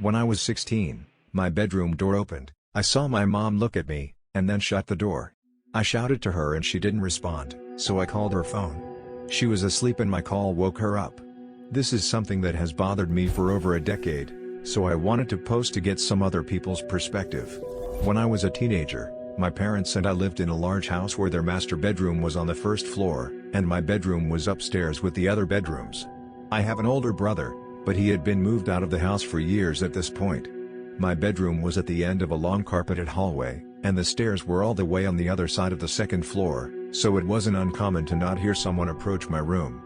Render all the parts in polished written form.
When I was 16, my bedroom door opened. I saw my mom look at me, and then shut the door. I shouted to her and she didn't respond, so I called her phone. She was asleep and my call woke her up. This is something that has bothered me for over a decade, so I wanted to post to get some other people's perspective. When I was a teenager, my parents and I lived in a large house where their master bedroom was on the first floor, and my bedroom was upstairs with the other bedrooms. I have an older brother, but he had been moved out of the house for years at this point. My bedroom was at the end of a long carpeted hallway, and the stairs were all the way on the other side of the second floor, so it wasn't uncommon to not hear someone approach my room.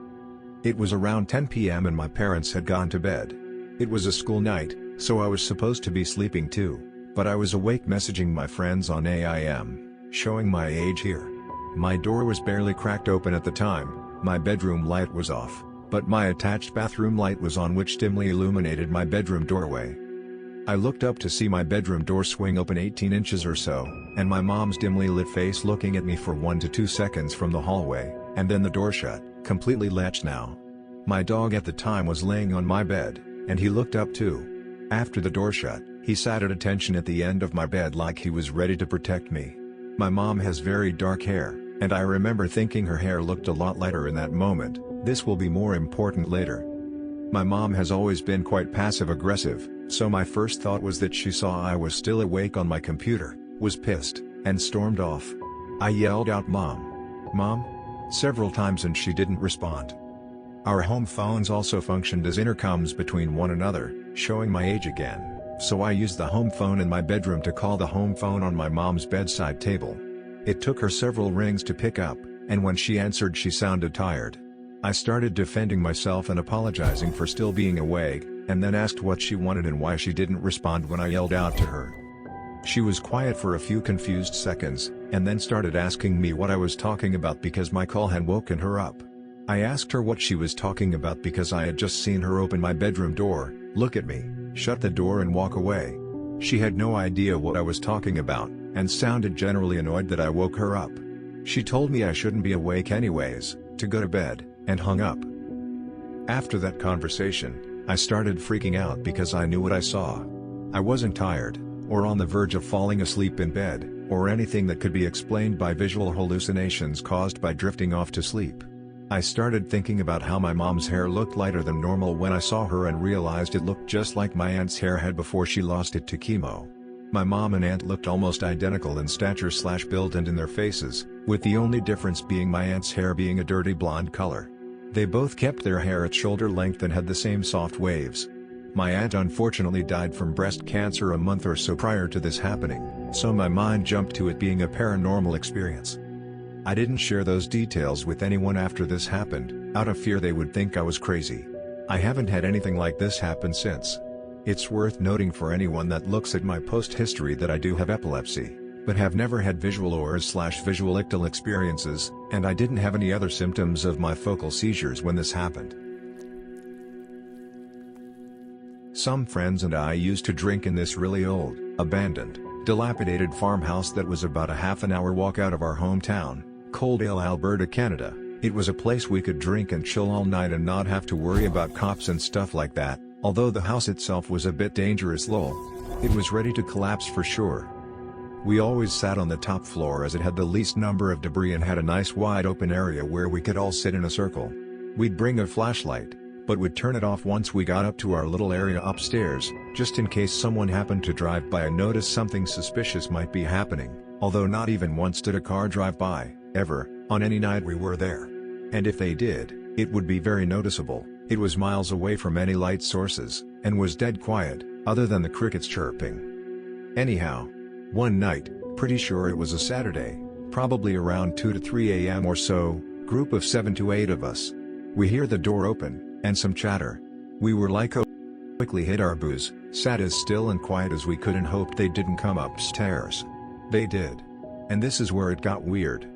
It was around 10 p.m. and my parents had gone to bed. It was a school night, so I was supposed to be sleeping too, but I was awake messaging my friends on AIM, showing my age here. My door was barely cracked open at the time, my bedroom light was off, but my attached bathroom light was on, which dimly illuminated my bedroom doorway. I looked up to see my bedroom door swing open 18 inches or so, and my mom's dimly lit face looking at me for 1 to 2 seconds from the hallway, and then the door shut, completely latched now. My dog at the time was laying on my bed, and he looked up too. After the door shut, he sat at attention at the end of my bed like he was ready to protect me. My mom has very dark hair, and I remember thinking her hair looked a lot lighter in that moment. This will be more important later. My mom has always been quite passive-aggressive, so my first thought was that she saw I was still awake on my computer, was pissed, and stormed off. I yelled out "Mom! Mom!" several times and she didn't respond. Our home phones also functioned as intercoms between one another, showing my age again, so I used the home phone in my bedroom to call the home phone on my mom's bedside table. It took her several rings to pick up, and when she answered she sounded tired. I started defending myself and apologizing for still being awake, and then asked what she wanted and why she didn't respond when I yelled out to her. She was quiet for a few confused seconds, and then started asking me what I was talking about because my call had woken her up. I asked her what she was talking about because I had just seen her open my bedroom door, look at me, shut the door and walk away. She had no idea what I was talking about, and sounded generally annoyed that I woke her up. She told me I shouldn't be awake anyways, to go to bed, and hung up. After that conversation, I started freaking out because I knew what I saw. I wasn't tired, or on the verge of falling asleep in bed, or anything that could be explained by visual hallucinations caused by drifting off to sleep. I started thinking about how my mom's hair looked lighter than normal when I saw her and realized it looked just like my aunt's hair had before she lost it to chemo. My mom and aunt looked almost identical in stature/build and in their faces, with the only difference being my aunt's hair being a dirty blonde color. They both kept their hair at shoulder length and had the same soft waves. My aunt unfortunately died from breast cancer a month or so prior to this happening, so my mind jumped to it being a paranormal experience. I didn't share those details with anyone after this happened, out of fear they would think I was crazy. I haven't had anything like this happen since. It's worth noting for anyone that looks at my post history that I do have epilepsy, but have never had visual or/visual ictal experiences, and I didn't have any other symptoms of my focal seizures when this happened. Some friends and I used to drink in this really old, abandoned, dilapidated farmhouse that was about a half an hour walk out of our hometown, Coaldale, Alberta, Canada. It was a place we could drink and chill all night and not have to worry about cops and stuff like that, although the house itself was a bit dangerous lol. It was ready to collapse for sure. We always sat on the top floor as it had the least number of debris and had a nice wide open area where we could all sit in a circle. We'd bring a flashlight, but would turn it off once we got up to our little area upstairs, just in case someone happened to drive by and notice something suspicious might be happening, although not even once did a car drive by, ever, on any night we were there. And if they did, it would be very noticeable. It was miles away from any light sources, and was dead quiet, other than the crickets chirping. Anyhow, one night, pretty sure it was a Saturday, probably around 2 to 3 a.m. or so, group of 7 to 8 of us. We hear the door open, and some chatter. We were like, oh, quickly hid our booze, sat as still and quiet as we could and hoped they didn't come upstairs. They did. And this is where it got weird.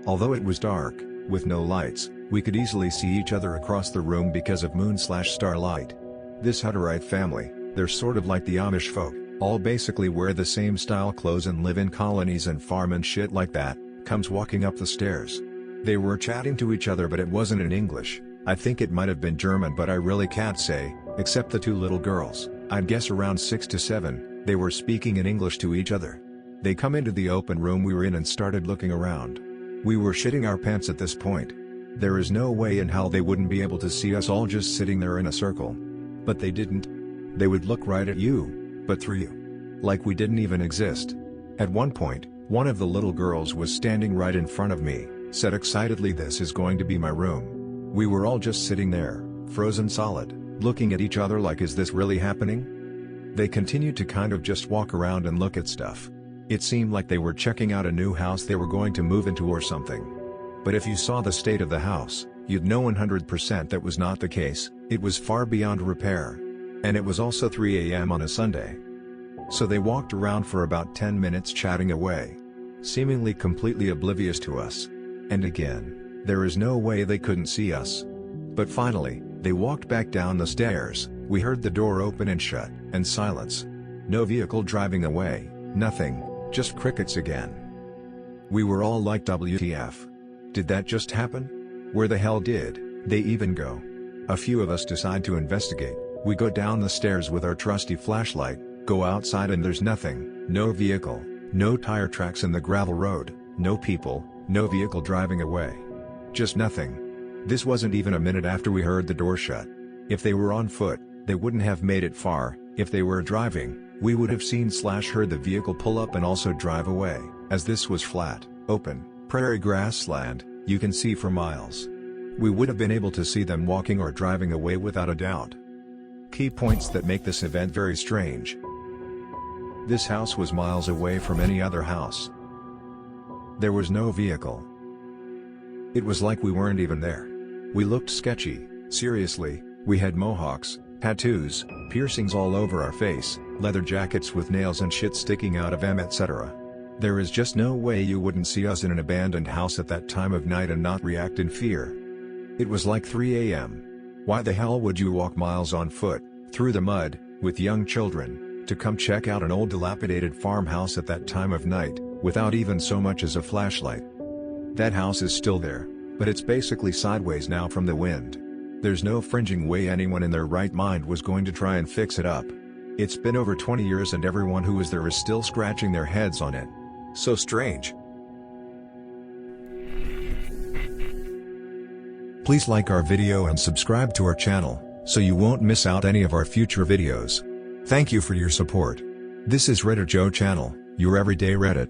Although it was dark, with no lights, we could easily see each other across the room because of moon/starlight. This Hutterite family, they're sort of like the Amish folk, all basically wear the same style clothes and live in colonies and farm and shit like that, comes walking up the stairs. They were chatting to each other but it wasn't in English, I think it might have been German but I really can't say, except the two little girls. I'd guess around 6 to 7, they were speaking in English to each other. They come into the open room we were in and started looking around. We were shitting our pants at this point. There is no way in hell they wouldn't be able to see us all just sitting there in a circle. But they didn't. They would look right at you, but through you. Like we didn't even exist. At one point, one of the little girls was standing right in front of me, said excitedly, "This is going to be my room." We were all just sitting there, frozen solid, looking at each other like, is this really happening? They continued to kind of just walk around and look at stuff. It seemed like they were checking out a new house they were going to move into or something. But if you saw the state of the house, you'd know 100% that was not the case. It was far beyond repair. And it was also 3 a.m. on a Sunday. So they walked around for about 10 minutes chatting away, seemingly completely oblivious to us. And again, there is no way they couldn't see us. But finally, they walked back down the stairs. We heard the door open and shut, and silence. No vehicle driving away, nothing, just crickets again. We were all like, WTF? Did that just happen? Where the hell did they even go? A few of us decide to investigate. We go down the stairs with our trusty flashlight, go outside, and there's nothing. No vehicle, no tire tracks in the gravel road, no people, no vehicle driving away. Just nothing. This wasn't even a minute after we heard the door shut. If they were on foot, they wouldn't have made it far. If they were driving, we would have seen/heard the vehicle pull up and also drive away, as this was flat, open, prairie grassland, you can see for miles. We would have been able to see them walking or driving away without a doubt. Key points that make this event very strange. This house was miles away from any other house. There was no vehicle. It was like we weren't even there. We looked sketchy, seriously. We had mohawks, tattoos, piercings all over our face, leather jackets with nails and shit sticking out of them, etc. There is just no way you wouldn't see us in an abandoned house at that time of night and not react in fear. It was like 3 a.m. Why the hell would you walk miles on foot, through the mud, with young children, to come check out an old dilapidated farmhouse at that time of night, without even so much as a flashlight? That house is still there, but it's basically sideways now from the wind. There's no fringing way anyone in their right mind was going to try and fix it up. It's been over 20 years and everyone who was there is still scratching their heads on it. So strange. Please like our video and subscribe to our channel, so you won't miss out any of our future videos. Thank you for your support. This is Reddit Joe Channel, your everyday Reddit.